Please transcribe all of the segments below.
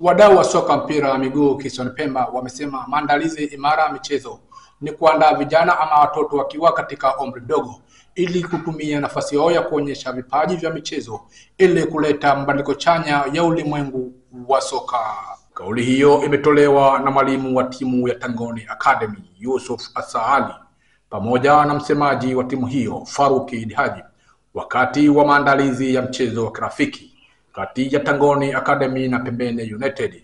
Wadau wa soka mpira wa miguu kisiwani Pemba wamesema maandalizi imara ya michezo ni kuandaa vijana ama watoto wakiwa katika umri mdogo ili kutumia nafasi yao ya kuonyesha vipaji vya michezo ili kuleta mabadiliko chanya ya ulimwengu wa soka. Kauli hiyo imetolewa na mwalimu wa timu ya Tangoni Academy Yusuf Asali pamoja na msemaji wa timu hiyo Faruki Haji wakati wa maandalizi ya mchezo wa kirafiki kati ya Tangoni Academy na Pembeni United,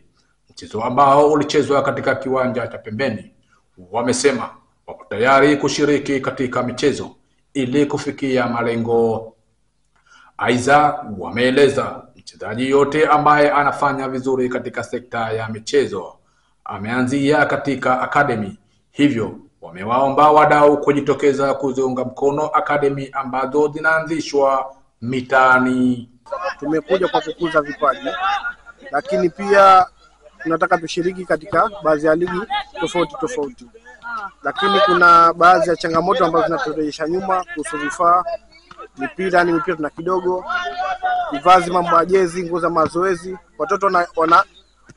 mchezo ambao ulichezwa katika kiwanja cha Pembeni. Wamesema wapo tayari kushiriki katika michezo ili kufikia malengo. Aidha, wameeleza mchezaji yote ambaye anafanya vizuri katika sekta ya michezo ameanzia katika academy, hivyo wamewaomba wadau kujitokeza kuziunga mkono academy ambazo zinaanzishwa mitaani. Tumekuja kwa kukuza vipaji, lakini pia tunataka tushiriki katika baadhi ya ligi tofauti, lakini kuna baadhi ya changamoto ambazo zinaturejesha nyuma kuhusu vifaa. Mipira tuna kidogo, vivazi, mambo ya jezi, nguo za mazoezi. Watoto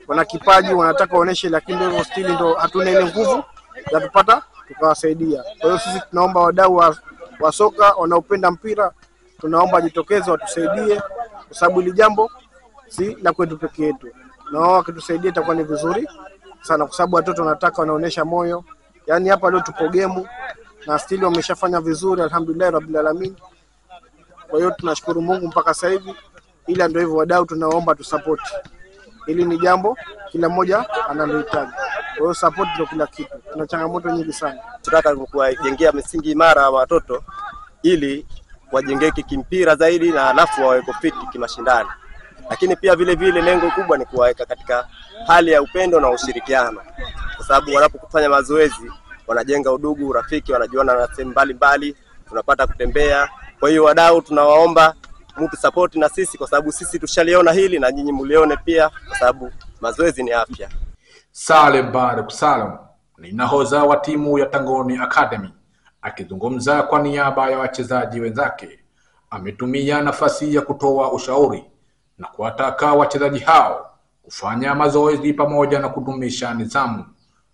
wana kipaji, wanataka waoneshe, lakini ndio still ndio hatuna ile nguvu ya tupata tukawasaidia. Kwa hiyo sisi tunaomba wadau wa soka wanaopenda mpira, tunaomba jitokeze watusaidie, kwa sababu ile jambo si la kwetu peke yetu. Na wao wakitusaidia itakuwa ni vizuri sana, kwa sababu watoto wanataka wanaonesha moyo. Yaani hapa leo tupo game na still wameshafanya vizuri, alhamdulillah rabbil alamin. Kwa hiyo tunashukuru Mungu mpaka sasa hivi, ila ndio hivyo wadau tunaomba tusupport. Ili ni jambo kila mmoja analihitaji. Kwa hiyo support ndio kila kitu. Tuna changamoto nyingi sana. Tunataka kuwajengea misingi imara wa watoto ili wajengeke kimpira zaidi na alafu wawe fit kimashindano. Lakini pia vile vile lengo kubwa ni kuwaweka katika hali ya upendo na ushirikiano. Kwa sababu wanapofanya mazoezi wanajenga udugu, urafiki, wanajuana na sehemu mbalimbali, tunapata kutembea. Kwa hiyo wadau tunawaomba mtu support na sisi, kwa sababu sisi tushaliona hili na nyinyi mlione pia, kwa sababu mazoezi ni afya. Salem Barak Salem ni nahodha wa timu ya Tangoni Academy, akizungumza kwa niaba ya wachezaji wenzake. Ametumia nafasi ya kutoa ushauri na kuwataka wachezaji hao kufanya mazoezi pamoja na kudumisha nidhamu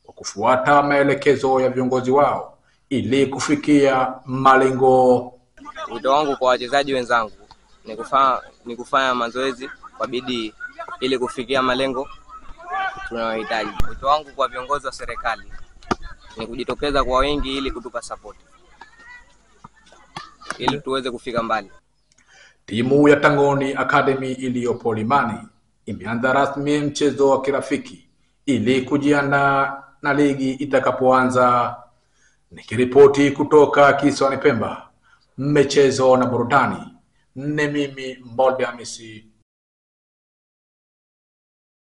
kwa kufuata maelekezo ya viongozi wao ili kufikia malengo. Wito wangu kwa wachezaji wenzangu ni kufanya mazoezi kwa bidii ili kufikia malengo tunayohitaji. Wito wangu kwa viongozi wa serikali ni kujitokeza kwa wingi ili kutupa support ili tuweze kufika mbali. Timu ya Tangoni Academy iliyopo Limani imeanza rasmi mchezo wa kirafiki ili kujiandaa na ligi itakapoanza. Nikiripoti kutoka kisiwani Pemba, michezo na burudani, ni mimi Mbolde Hamisi.